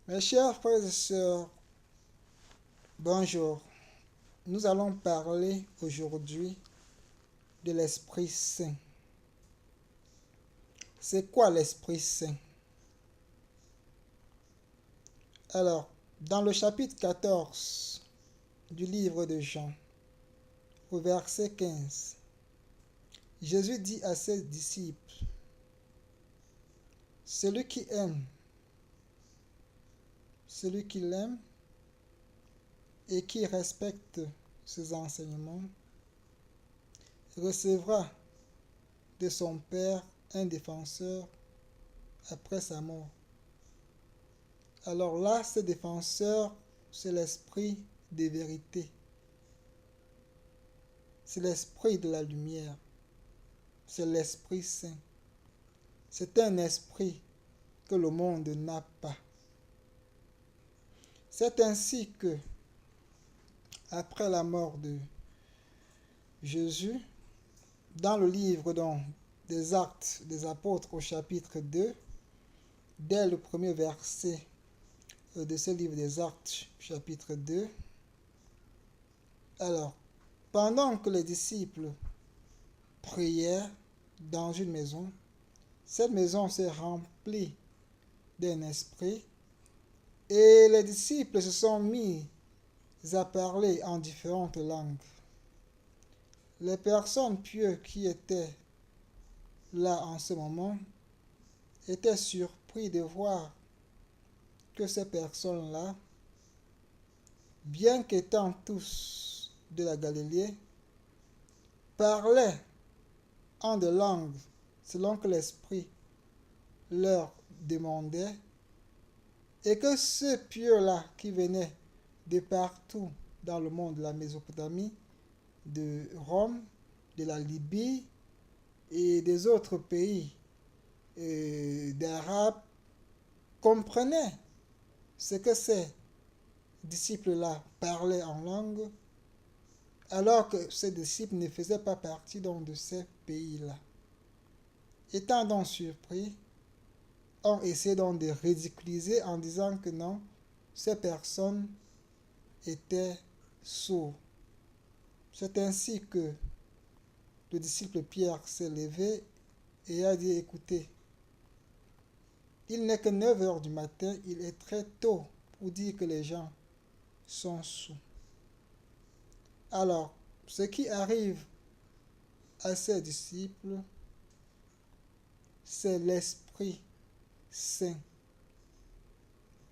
Mes chers frères et sœurs, bonjour. Nous allons parler aujourd'hui de l'Esprit Saint. C'est quoi l'Esprit Saint? Alors, dans le chapitre 14 du livre de Jean, au verset 15, Jésus dit à ses disciples, celui qui l'aime et qui respecte ses enseignements recevra de son Père un défenseur après sa mort. Alors là, ce défenseur, c'est l'esprit des vérités. C'est l'esprit de la lumière. C'est l'Esprit Saint. C'est un esprit que le monde n'a pas. C'est ainsi que, après la mort de Jésus, dans le livre des Actes des Apôtres au chapitre 2, dès le premier verset de ce livre des Actes, chapitre 2, alors, pendant que les disciples prièrent dans une maison, cette maison s'est remplie d'un esprit et les disciples se sont mis à parler en différentes langues. Les personnes pieuses qui étaient là en ce moment étaient surpris de voir que ces personnes-là, bien qu'étant tous de la Galilée, parlaient en des langues selon que l'Esprit leur demandait, et que ceux pieux-là qui venaient de partout dans le monde de la Mésopotamie, de Rome, de la Libye et des autres pays d'Arabes comprenaient ce que ces disciples-là parlaient en langue, alors que ces disciples ne faisaient pas partie donc de ces pays-là. Étant donc surpris, ont essayé donc de ridiculiser en disant que non, ces personnes étaient sourds. C'est ainsi que le disciple Pierre s'est levé et a dit, écoutez, il n'est que 9 heures du matin, il est très tôt pour dire que les gens sont sourds. Alors, ce qui arrive à ces disciples, c'est l'Esprit Saint.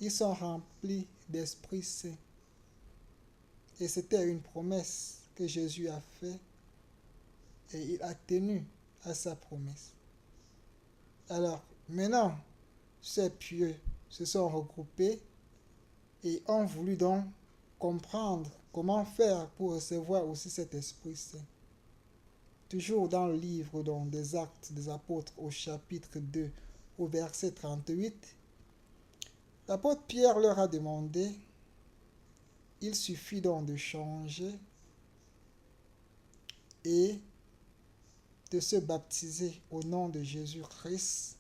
Ils sont remplis d'Esprit Saint. Et c'était une promesse que Jésus a faite et il a tenu à sa promesse. Alors, maintenant, ces pieux se sont regroupés et ont voulu donc comprendre comment faire pour recevoir aussi cet Esprit Saint. Toujours dans le livre donc, des Actes des Apôtres au chapitre 2 au verset 38, l'apôtre Pierre leur a demandé, il suffit donc de changer et de se baptiser au nom de Jésus-Christ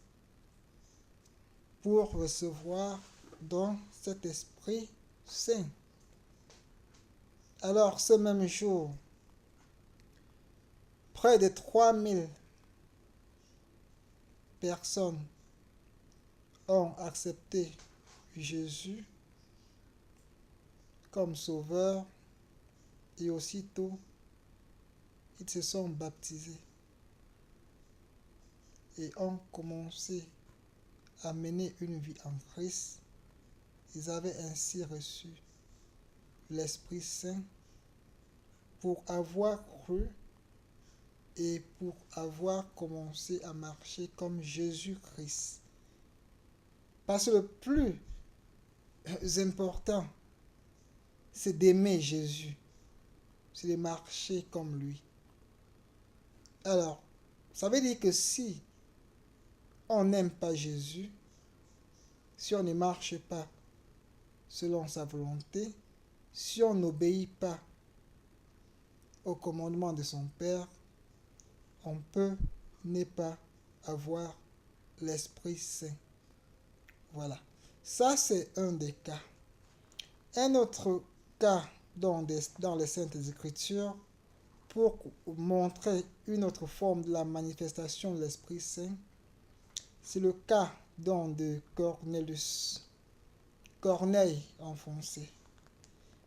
pour recevoir donc cet Esprit Saint. Alors ce même jour, près de 3000 personnes ont accepté Jésus comme sauveur et aussitôt ils se sont baptisés et ont commencé à mener une vie en Christ. Ils avaient ainsi reçu l'Esprit Saint pour avoir cru et pour avoir commencé à marcher comme Jésus-Christ. Parce que le plus important, c'est d'aimer Jésus, c'est de marcher comme lui. Alors, ça veut dire que si on n'aime pas Jésus, si on ne marche pas selon sa volonté, si on n'obéit pas au commandement de son Père, on peut ne pas avoir l'Esprit Saint. Voilà. Ça, c'est un des cas. Un autre cas dans les Saintes Écritures, pour montrer une autre forme de la manifestation de l'Esprit Saint, c'est le cas de Cornelius, Corneille en français.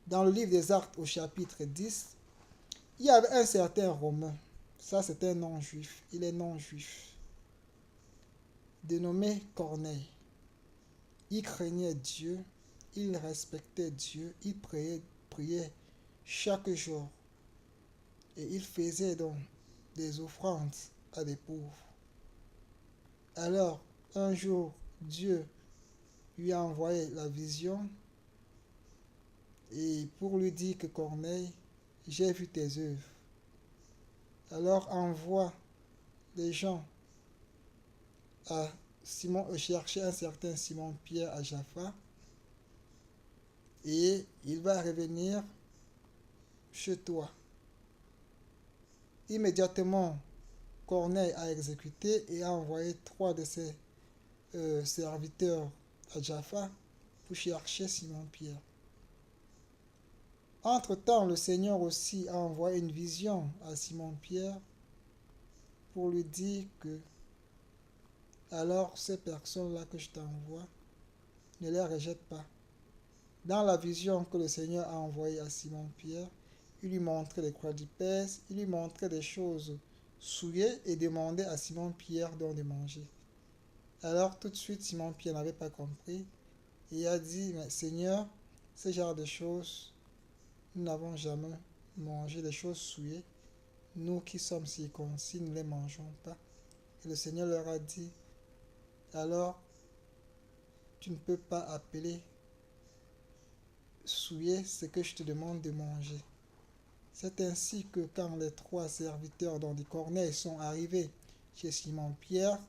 Dans le livre des Actes au chapitre 10, il y avait un certain Romain, ça c'est un non-juif, il est non-juif, dénommé Corneille. Il craignait Dieu, il respectait Dieu, il priait chaque jour et il faisait donc des offrandes à des pauvres. Alors, un jour, Dieu lui a envoyé la vision et pour lui dire que Corneille, j'ai vu tes œuvres. Alors envoie les gens à chercher un certain Simon-Pierre à Jaffa et il va revenir chez toi. Immédiatement, Corneille a exécuté et a envoyé 3 de ses serviteurs à Jaffa pour chercher Simon-Pierre. Entre-temps, le Seigneur aussi a envoyé une vision à Simon-Pierre pour lui dire que alors ces personnes-là que je t'envoie, ne les rejette pas. Dans la vision que le Seigneur a envoyée à Simon-Pierre, il lui montrait des croix d'épaisse, il lui montrait des choses souillées et demandait à Simon-Pierre de manger. Alors tout de suite, Simon-Pierre n'avait pas compris et a dit, mais Seigneur, ce genre de choses, nous n'avons jamais mangé des choses souillées. Nous qui sommes circoncis, ne les mangeons pas. Et le Seigneur leur a dit, alors tu ne peux pas appeler souiller ce que je te demande de manger. C'est ainsi que quand les 3 serviteurs de Corneille sont arrivés chez Simon-Pierre,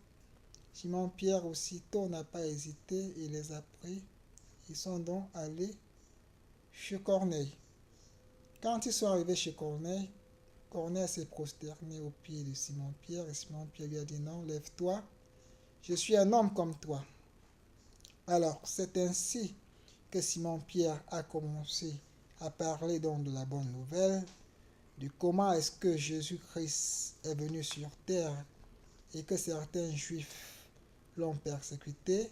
Simon-Pierre aussitôt n'a pas hésité et les a pris. Ils sont donc allés chez Corneille. Quand ils sont arrivés chez Corneille, Corneille s'est prosterné aux pieds de Simon-Pierre et Simon-Pierre lui a dit non, lève-toi, je suis un homme comme toi. Alors, c'est ainsi que Simon-Pierre a commencé à parler donc de la bonne nouvelle, de comment est-ce que Jésus-Christ est venu sur terre et que certains juifs l'ont persécuté,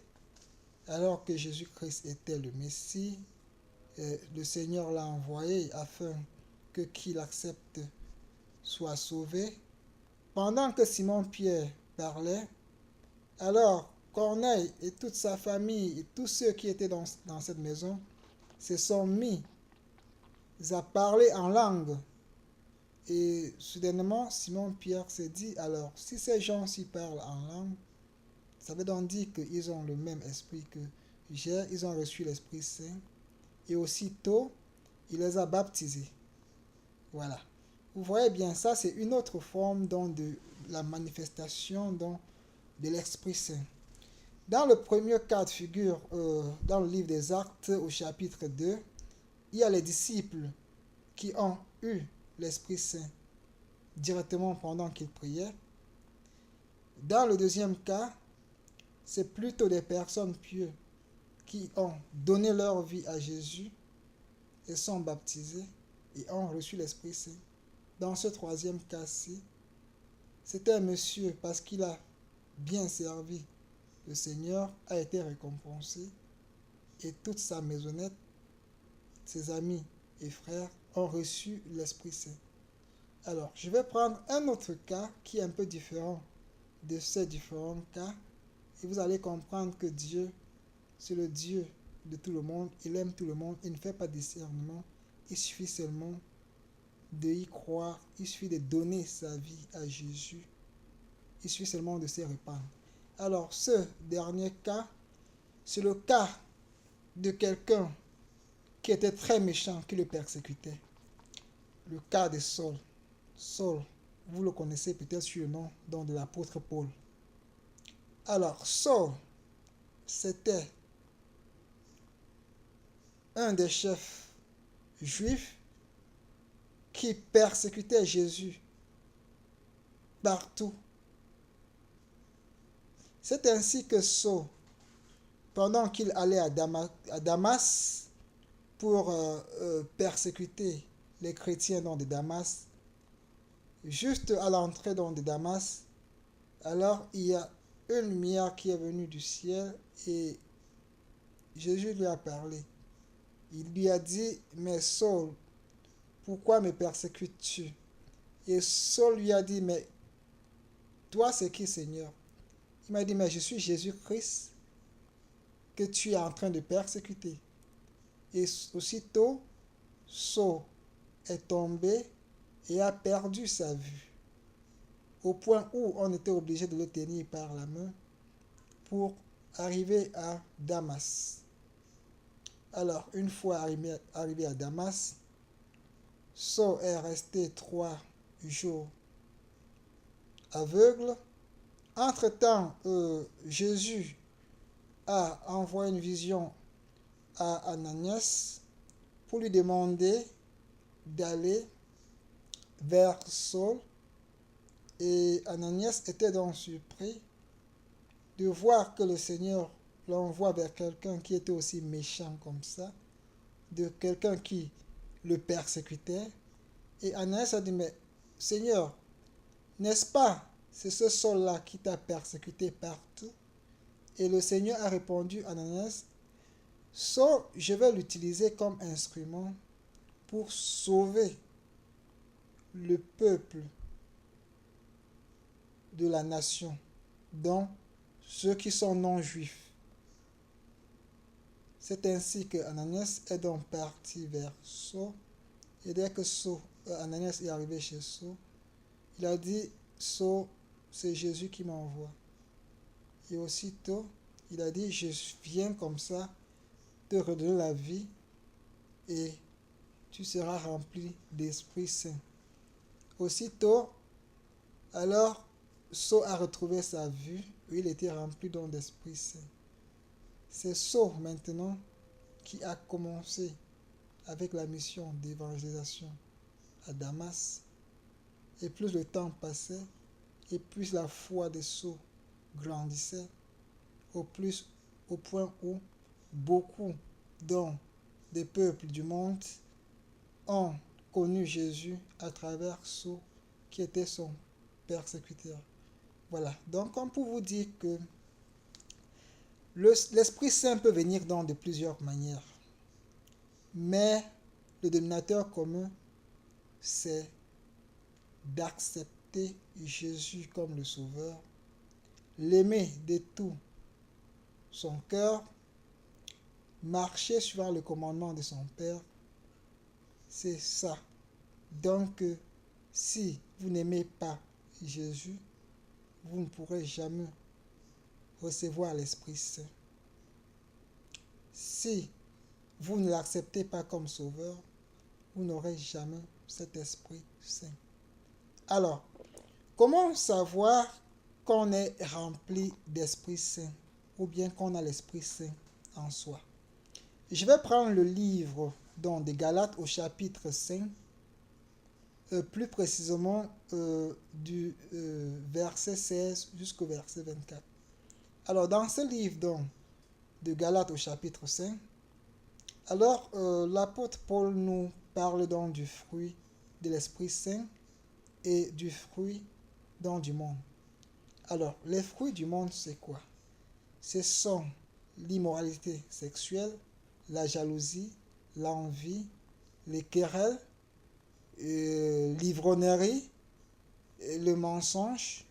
alors que Jésus-Christ était le Messie. Le Seigneur l'a envoyé afin que qui l'accepte soit sauvé. Pendant que Simon-Pierre parlait, alors Corneille et toute sa famille et tous ceux qui étaient dans cette maison se sont mis à parler en langue. Et soudainement, Simon-Pierre s'est dit, alors, si ces gens-ci parlent en langue, ça veut donc dire qu'ils ont le même esprit que j'ai, ils ont reçu l'Esprit Saint. Et aussitôt, il les a baptisés. Voilà. Vous voyez bien, ça c'est une autre forme donc, de la manifestation donc, de l'Esprit Saint. Dans le premier cas de figure, dans le livre des Actes, au chapitre 2, il y a les disciples qui ont eu l'Esprit Saint directement pendant qu'ils priaient. Dans le deuxième cas, c'est plutôt des personnes pieuses qui ont donné leur vie à Jésus et sont baptisées et ont reçu l'Esprit Saint. Dans ce troisième cas-ci, c'était un monsieur, parce qu'il a bien servi le Seigneur, a été récompensé et toute sa maisonnette, ses amis et frères ont reçu l'Esprit Saint. Alors, je vais prendre un autre cas qui est un peu différent de ces différents cas et vous allez comprendre que Dieu, c'est le Dieu de tout le monde, il aime tout le monde, il ne fait pas de discernement, il suffit seulement de y croire, il suffit de donner sa vie à Jésus, il suffit seulement de se répandre. Alors, ce dernier cas, c'est le cas de quelqu'un qui était très méchant, qui le persécutait. Le cas de Saul. Saul, vous le connaissez peut-être sur le nom de l'apôtre Paul. Alors, Saul, c'était un des chefs juifs qui persécutait Jésus partout. C'est ainsi que Saul pendant qu'il allait à Damas pour persécuter les chrétiens de Damas, juste à l'entrée de Damas, alors il y a une lumière qui est venue du ciel et Jésus lui a parlé. Il lui a dit, mais Saul, pourquoi me persécutes-tu? Et Saul lui a dit, mais toi c'est qui, Seigneur? Il m'a dit, mais je suis Jésus-Christ que tu es en train de persécuter. Et aussitôt, Saul est tombé et a perdu sa vue, au point où on était obligé de le tenir par la main pour arriver à Damas. Alors, une fois arrivé à Damas, Saul est resté 3 jours aveugle. Entre-temps, Jésus a envoyé une vision à Ananias pour lui demander d'aller vers Saul. Et Ananias était donc surpris de voir que le Seigneur l'envoie vers quelqu'un qui était aussi méchant comme ça, de quelqu'un qui le persécutait. Et Ananias a dit, mais Seigneur, n'est-ce pas, c'est ce Saul-là qui t'a persécuté partout? Et le Seigneur a répondu à Ananias, Saul, je vais l'utiliser comme instrument pour sauver le peuple de la nation, dont ceux qui sont non-juifs. C'est ainsi que Ananias est donc parti vers Saul. Et dès que Ananias est arrivé chez Saul, il a dit, Saul, c'est Jésus qui m'envoie. Et aussitôt, il a dit, je viens comme ça te redonner la vie et tu seras rempli d'Esprit Saint. Aussitôt, alors, Saul a retrouvé sa vue et il était rempli d'Esprit Saint. C'est Saul maintenant qui a commencé avec la mission d'évangélisation à Damas. Et plus le temps passait, et plus la foi de Saul grandissait, au point où beaucoup des peuples du monde ont connu Jésus à travers Saul qui était son persécuteur. Voilà, donc comme pour vous dire que l'Esprit Saint peut venir de plusieurs manières, mais le dénominateur commun, c'est d'accepter Jésus comme le Sauveur, l'aimer de tout son cœur, marcher suivant le commandement de son Père. C'est ça. Donc, si vous n'aimez pas Jésus, vous ne pourrez jamais recevoir l'Esprit Saint. Si vous ne l'acceptez pas comme Sauveur, vous n'aurez jamais cet Esprit Saint. Alors, comment savoir qu'on est rempli d'Esprit Saint ou bien qu'on a l'Esprit Saint en soi? Je vais prendre le livre de Galates au chapitre 5, plus précisément du verset 16 jusqu'au verset 24. Alors, dans ce livre de Galates au chapitre 5, alors l'apôtre Paul nous parle donc du fruit de l'Esprit Saint et du fruit du monde. Alors, les fruits du monde, c'est quoi? Ce sont l'immoralité sexuelle, la jalousie, l'envie, les querelles, l'ivrognerie, le mensonge.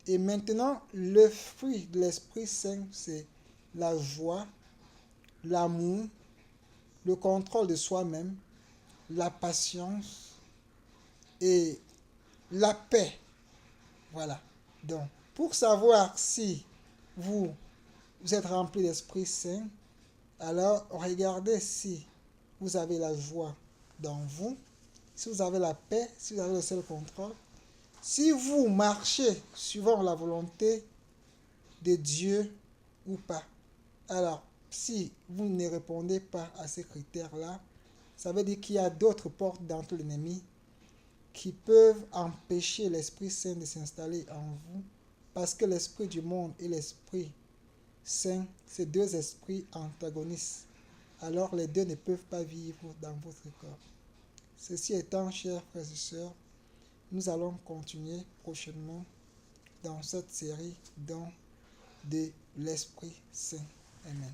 Et maintenant, le fruit de l'Esprit Saint, c'est la joie, l'amour, le contrôle de soi-même, la patience et la paix. Voilà. Donc, pour savoir si vous êtes rempli d'Esprit Saint, alors regardez si vous avez la joie dans vous, si vous avez la paix, si vous avez le self-contrôle, si vous marchez suivant la volonté de Dieu ou pas. Alors, si vous ne répondez pas à ces critères-là, ça veut dire qu'il y a d'autres portes d'entrée de l'ennemi qui peuvent empêcher l'Esprit Saint de s'installer en vous, parce que l'esprit du monde et l'esprit saint, c'est deux esprits antagonistes. Alors les deux ne peuvent pas vivre dans votre corps. Ceci étant, chers frères et sœurs, nous allons continuer prochainement dans cette série de l'Esprit Saint. Amen.